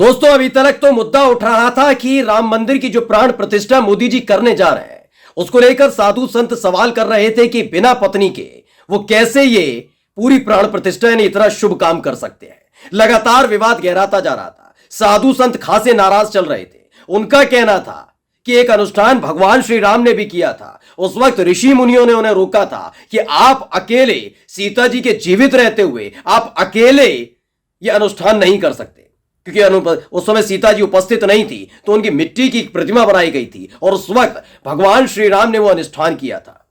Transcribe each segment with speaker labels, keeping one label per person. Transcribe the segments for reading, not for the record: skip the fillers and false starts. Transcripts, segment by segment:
Speaker 1: दोस्तों, अभी तक तो मुद्दा उठ रहा था कि राम मंदिर की जो प्राण प्रतिष्ठा मोदी जी करने जा रहे हैं उसको लेकर साधु संत सवाल कर रहे थे कि बिना पत्नी के वो कैसे ये पूरी प्राण प्रतिष्ठा यानी इतना शुभ काम कर सकते हैं। लगातार विवाद गहराता जा रहा था। साधु संत खासे नाराज चल रहे थे। उनका कहना था कि एक अनुष्ठान भगवान श्री राम ने भी किया था। उस वक्त ऋषि मुनियों ने उन्हें रोका था कि आप अकेले सीता जी के जीवित रहते हुए आप अकेले यह अनुष्ठान नहीं कर सकते, क्योंकि उस समय सीता जी उपस्थित नहीं थी तो उनकी मिट्टी की प्रतिमा बनाई गई थी और उस वक्त भगवान श्री राम ने वो अनुष्ठान किया था।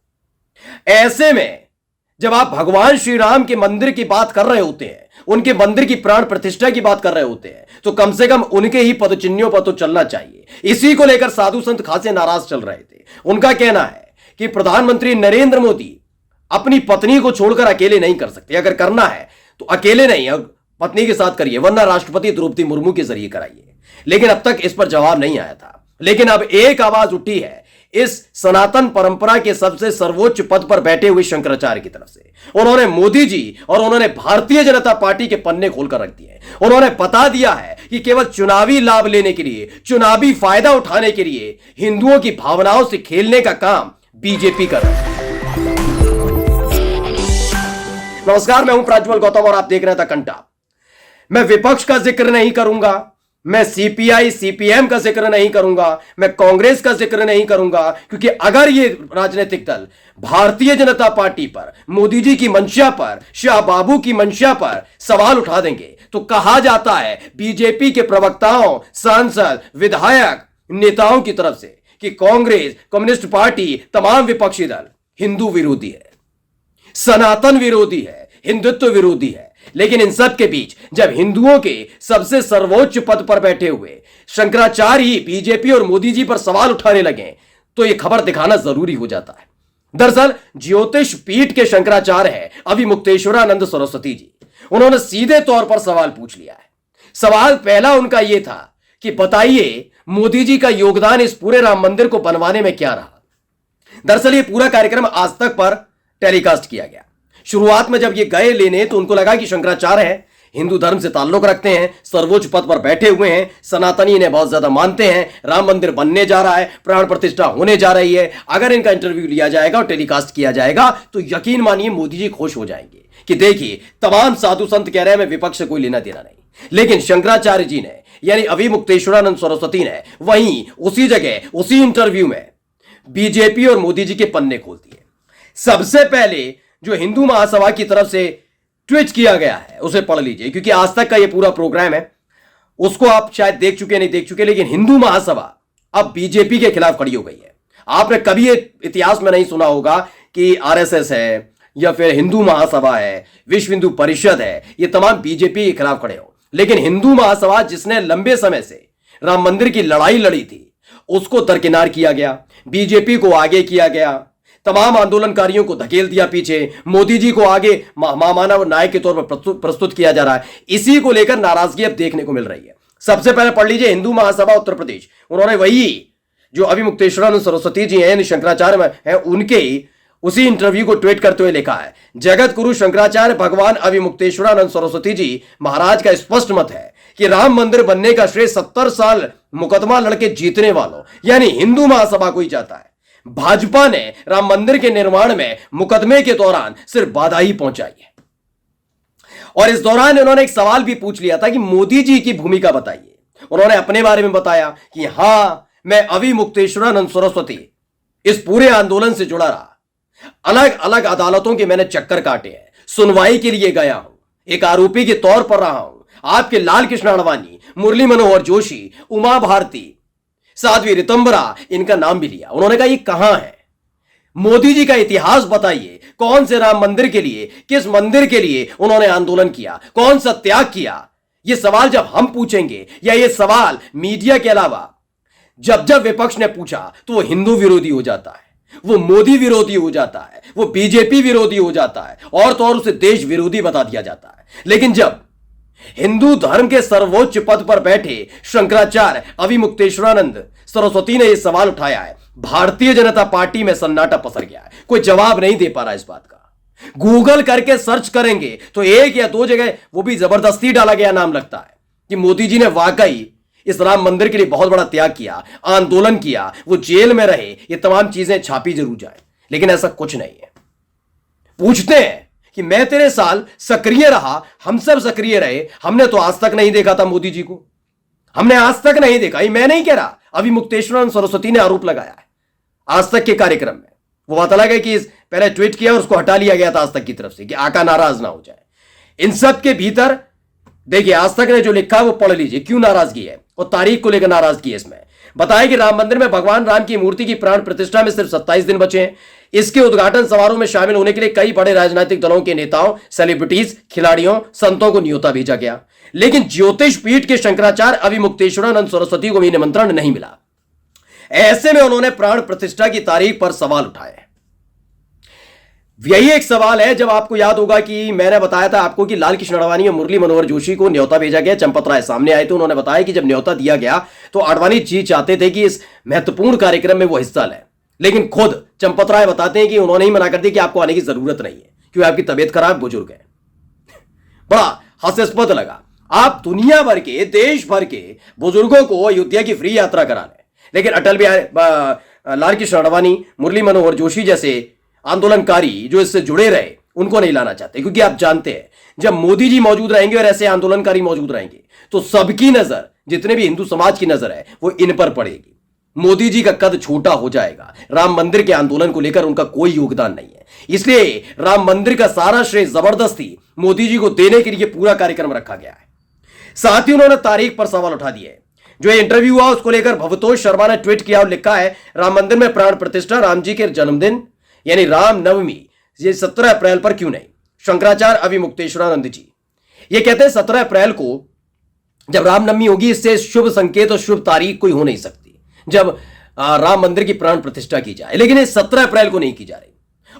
Speaker 1: ऐसे में जब आप भगवान श्री राम के मंदिर की बात कर रहे होते हैं, उनके मंदिर की प्राण प्रतिष्ठा की बात कर रहे होते हैं, तो कम से कम उनके ही पदचिन्हों पर तो चलना चाहिए। इसी को लेकर साधु संत खासे नाराज चल रहे थे। उनका कहना है कि प्रधानमंत्री नरेंद्र मोदी अपनी पत्नी को छोड़कर अकेले नहीं कर सकते। अगर करना है तो अकेले नहीं, पत्नी के साथ करिए, वरना राष्ट्रपति द्रौपदी मुर्मू के जरिए कराइए। लेकिन अब तक इस पर जवाब नहीं आया था। लेकिन अब एक आवाज उठी है इस सनातन परंपरा के सबसे सर्वोच्च पद पर बैठे हुए शंकराचार्य की तरफ से। उन्होंने मोदी जी और उन्होंने भारतीय जनता पार्टी के पन्ने खोलकर रख दिए। उन्होंने बता दिया है कि केवल चुनावी लाभ लेने के लिए, चुनावी फायदा उठाने के लिए हिंदुओं की भावनाओं से खेलने का काम बीजेपी कर रहा है। नमस्कार, मैं हूं प्रज्वल गौतम और आप देख रहे हैं द कंटा। मैं विपक्ष का जिक्र नहीं करूंगा, मैं सीपीआई सीपीएम का जिक्र नहीं करूंगा, मैं कांग्रेस का जिक्र नहीं करूंगा, क्योंकि अगर ये राजनीतिक दल भारतीय जनता पार्टी पर, मोदी जी की मंशा पर, शाह बाबू की मंशा पर सवाल उठा देंगे तो कहा जाता है बीजेपी के प्रवक्ताओं, सांसद, विधायक, नेताओं की तरफ से कि कांग्रेस, कम्युनिस्ट पार्टी, तमाम विपक्षी दल हिंदू विरोधी है, सनातन विरोधी है, हिंदुत्व विरोधी है। लेकिन इन सब के बीच जब हिंदुओं के सबसे सर्वोच्च पद पर बैठे हुए शंकराचार्य ही बीजेपी और मोदी जी पर सवाल उठाने लगे तो यह खबर दिखाना जरूरी हो जाता है। दरअसल ज्योतिष पीठ के शंकराचार्य है अभिमुक्तेश्वरानंद सरस्वती जी। उन्होंने सीधे तौर पर सवाल पूछ लिया है। सवाल पहला उनका यह था कि बताइए मोदी जी का योगदान इस पूरे राम मंदिर को बनवाने में क्या रहा। दरअसल यह पूरा कार्यक्रम आज तक पर टेलीकास्ट किया गया। शुरुआत में जब ये गए लेने तो उनको लगा कि शंकराचार्य है, हिंदू धर्म से ताल्लुक रखते हैं, सर्वोच्च पद पर बैठे हुए हैं, सनातनी इन्हें बहुत ज्यादा मानते हैं, राम मंदिर बनने जा रहा है, प्राण प्रतिष्ठा होने जा रही है, अगर इनका इंटरव्यू लिया जाएगा और टेलीकास्ट किया जाएगा तो यकीन मानिए मोदी जी खुश हो जाएंगे कि देखिए तमाम साधु संत कह रहे हैं मैं विपक्ष से कोई लेना देना नहीं। लेकिन शंकराचार्य जी ने यानी अभिमुक्तेश्वरानंद सरस्वती ने वहीं उसी जगह उसी इंटरव्यू में बीजेपी और मोदी जी के पन्ने खोल दिए। सबसे पहले जो हिंदू महासभा की तरफ से ट्वीट किया गया है उसे पढ़ लीजिए, क्योंकि आज तक का ये पूरा प्रोग्राम है उसको आप शायद देख चुके नहीं देख चुके, लेकिन हिंदू महासभा अब बीजेपी के खिलाफ खड़ी हो गई है। आपने कभी ये इतिहास में नहीं सुना होगा कि आरएसएस है या फिर हिंदू महासभा है, विश्व हिंदू परिषद है, ये तमाम बीजेपी के खिलाफ खड़े हो। लेकिन हिंदू महासभा जिसने लंबे समय से राम मंदिर की लड़ाई लड़ी थी उसको दरकिनार किया गया, बीजेपी को आगे किया गया, तमाम आंदोलनकारियों को धकेल दिया पीछे, मोदी जी को आगे महामानव नायक के तौर पर प्रस्तुत किया जा रहा है। इसी को लेकर नाराजगी अब देखने को मिल रही है। सबसे पहले पढ़ लीजिए हिंदू महासभा उत्तर प्रदेश, उन्होंने वही जो अभिमुक्तेश्वरानंद सरस्वती जी हैं शंकराचार्य हैं उनके ही उसी इंटरव्यू को ट्वीट करते हुए लिखा है, जगत गुरु शंकराचार्य भगवान अभिमुक्तेश्वरानंद सरस्वती जी महाराज का स्पष्ट मत है कि राम मंदिर बनने का श्रेय 70 साल मुकदमा लड़के जीतने वालों यानी हिंदू महासभा को ही जाता है। भाजपा ने राम मंदिर के निर्माण में मुकदमे के दौरान सिर्फ बाधा ही पहुंचाई है। और इस दौरान उन्होंने एक सवाल भी पूछ लिया था कि मोदी जी की भूमिका बताइए। उन्होंने अपने बारे में बताया कि हां, मैं अभिमुक्तेश्वरानंद सरस्वती इस पूरे आंदोलन से जुड़ा रहा, अलग अलग अदालतों के मैंने चक्कर काटे हैं, सुनवाई के लिए गया हूं, एक आरोपी के तौर पर रहा हूं। आपके लाल कृष्ण आडवाणी, मुरली मनोहर जोशी, उमा भारती, साध्वी रितंबरा, इनका नाम भी लिया। उन्होंने कहा ये कहां है, मोदी जी का इतिहास बताइए, कौन से राम मंदिर के लिए, किस मंदिर के लिए उन्होंने आंदोलन किया, कौन सा त्याग किया। ये सवाल जब हम पूछेंगे या ये सवाल मीडिया के अलावा जब जब विपक्ष ने पूछा तो वो हिंदू विरोधी हो जाता है, वो मोदी विरोधी हो जाता है, वो बीजेपी विरोधी हो जाता है, और तो और उसे देश विरोधी बता दिया जाता है। लेकिन जब हिंदू धर्म के सर्वोच्च पद पर बैठे शंकराचार्य अभिमुक्तेश्वरानंद सरस्वती ने यह सवाल उठाया है, भारतीय जनता पार्टी में सन्नाटा पसर गया है। कोई जवाब नहीं दे पा रहा इस बात का। गूगल करके सर्च करेंगे तो एक या दो जगह वो भी जबरदस्ती डाला गया नाम लगता है। कि मोदी जी ने वाकई इस राम मंदिर के लिए बहुत बड़ा त्याग किया, आंदोलन किया, वो जेल में रहे, ये तमाम चीजें छापी जरूर जाए, लेकिन ऐसा कुछ नहीं है। पूछते हैं कि मैं तेरे साल सक्रिय रहा, हम सब सक्रिय रहे, हमने तो आज तक नहीं देखा था मोदी जी को, हमने आज तक नहीं देखा। ये मैं नहीं कह रहा, अभी मुक्तेश्वर सरस्वती ने आरोप लगाया है आज तक के कार्यक्रम में। वो बात अलग है कि पहले ट्वीट किया और उसको हटा लिया गया था आज तक की तरफ से कि आका नाराज ना हो जाए। इन सब के भीतर देखिए आज तक ने जो लिखा वो पढ़ लीजिए, क्यों नाराजगी है और तारीख को लेकर नाराजगी है। इसमें बताया कि राम मंदिर में भगवान राम की मूर्ति की प्राण प्रतिष्ठा में सिर्फ 27 दिन बचे हैं। इसके उद्घाटन समारोह में शामिल होने के लिए कई बड़े राजनीतिक दलों के नेताओं, सेलिब्रिटीज, खिलाड़ियों, संतों को न्योता भेजा गया, लेकिन ज्योतिष पीठ के शंकराचार्य अभिमुक्तेश्वरानंद सरस्वती को भी निमंत्रण नहीं मिला। ऐसे में उन्होंने प्राण प्रतिष्ठा की तारीख पर सवाल उठाए। यही एक सवाल है, जब आपको याद होगा कि मैंने बताया था आपको कि लाल कृष्ण आडवाणी और मुरली मनोहर जोशी को न्योता भेजा गया, चंपत राय सामने आए थे, उन्होंने बताया कि जब न्योता दिया गया तो आडवाणी जी चाहते थे कि इस महत्वपूर्ण कार्यक्रम में वो हिस्सा लें, लेकिन खुद चंपत राय बताते हैं कि उन्होंने ही मना कर दिया कि आपको आने की जरूरत नहीं है क्योंकि आपकी तबीयत खराब, बुजुर्ग है। बड़ा हास्यास्पद लगा। आप दुनिया भर के, देश भर के बुजुर्गों को अयोध्या की फ्री यात्रा करा लें, लेकिन अटल बिहारी, लाल कृष्ण आडवाणी, मुरली मनोहर जोशी जैसे आंदोलनकारी जो इससे जुड़े रहे उनको नहीं लाना चाहते, क्योंकि आप जानते हैं जब मोदी जी मौजूद रहेंगे और ऐसे आंदोलनकारी मौजूद रहेंगे तो सबकी नजर, जितने भी हिंदू समाज की नजर है वो इन पर पड़ेगी। मोदी जी का कद छोटा हो जाएगा, राम मंदिर के आंदोलन को लेकर उनका कोई योगदान नहीं है, इसलिए राम मंदिर का सारा श्रेय जबरदस्ती मोदी जी को देने के लिए पूरा कार्यक्रम रखा गया है। साथ ही उन्होंने तारीख पर सवाल उठा दिए। जो इंटरव्यू हुआ उसको लेकर भवतोष शर्मा ने ट्वीट किया और लिखा है, राम मंदिर में प्राण प्रतिष्ठा राम जी के जन्मदिन यानी राम नवमी ये 17 अप्रैल पर क्यों नहीं। शंकराचार्य अभिमुक्तेश्वरानंद जी ये कहते हैं 17 अप्रैल को जब रामनवमी होगी, इससे शुभ संकेत और शुभ तारीख कोई हो नहीं सकती जब राम मंदिर की प्राण प्रतिष्ठा की जाए, लेकिन इस 17 अप्रैल को नहीं की जा रही।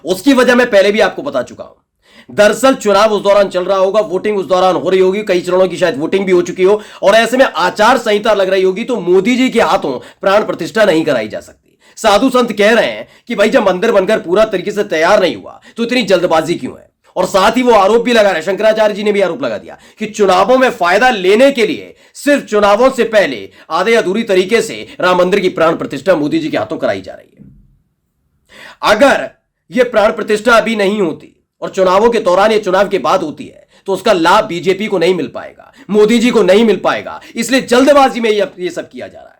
Speaker 1: उसकी वजह मैं पहले भी आपको बता चुका हूं। दरअसल चुनाव उस दौरान चल रहा होगा, वोटिंग उस दौरान हो रही होगी, कई चरणों की शायद वोटिंग भी हो चुकी हो, और ऐसे में आचार संहिता लग रही होगी, तो मोदी जी के हाथों प्राण प्रतिष्ठा नहीं कराई जा सकती। साधु संत कह रहे हैं कि भाई जब मंदिर बनकर पूरा तरीके से तैयार नहीं हुआ तो इतनी जल्दबाजी क्यों है। और साथ ही वो आरोप भी लगा रहे, शंकराचार्य जी ने भी आरोप लगा दिया कि चुनावों में फायदा लेने के लिए सिर्फ चुनावों से पहले आधे अधूरी तरीके से राम मंदिर की प्राण प्रतिष्ठा मोदी जी के हाथों कराई जा रही है। अगर यह प्राण प्रतिष्ठा अभी नहीं होती और चुनावों के दौरान, ये चुनाव के बाद होती है, तो उसका लाभ बीजेपी को नहीं मिल पाएगा, मोदी जी को नहीं मिल पाएगा, इसलिए जल्दबाजी में ये सब किया जा रहा है।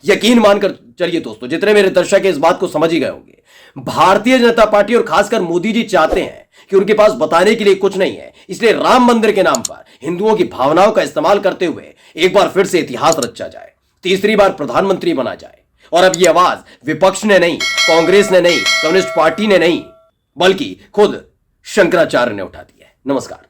Speaker 1: यकीन मानकर चलिए दोस्तों, जितने मेरे दर्शक इस बात को समझ ही गए होंगे, भारतीय जनता पार्टी और खासकर मोदी जी चाहते हैं कि उनके पास बताने के लिए कुछ नहीं है, इसलिए राम मंदिर के नाम पर हिंदुओं की भावनाओं का इस्तेमाल करते हुए एक बार फिर से इतिहास रचा जाए, तीसरी बार प्रधानमंत्री बना जाए। और अब यह आवाज विपक्ष ने नहीं, कांग्रेस ने नहीं, कम्युनिस्ट पार्टी ने नहीं, बल्कि खुद शंकराचार्य ने उठा दी है। नमस्कार।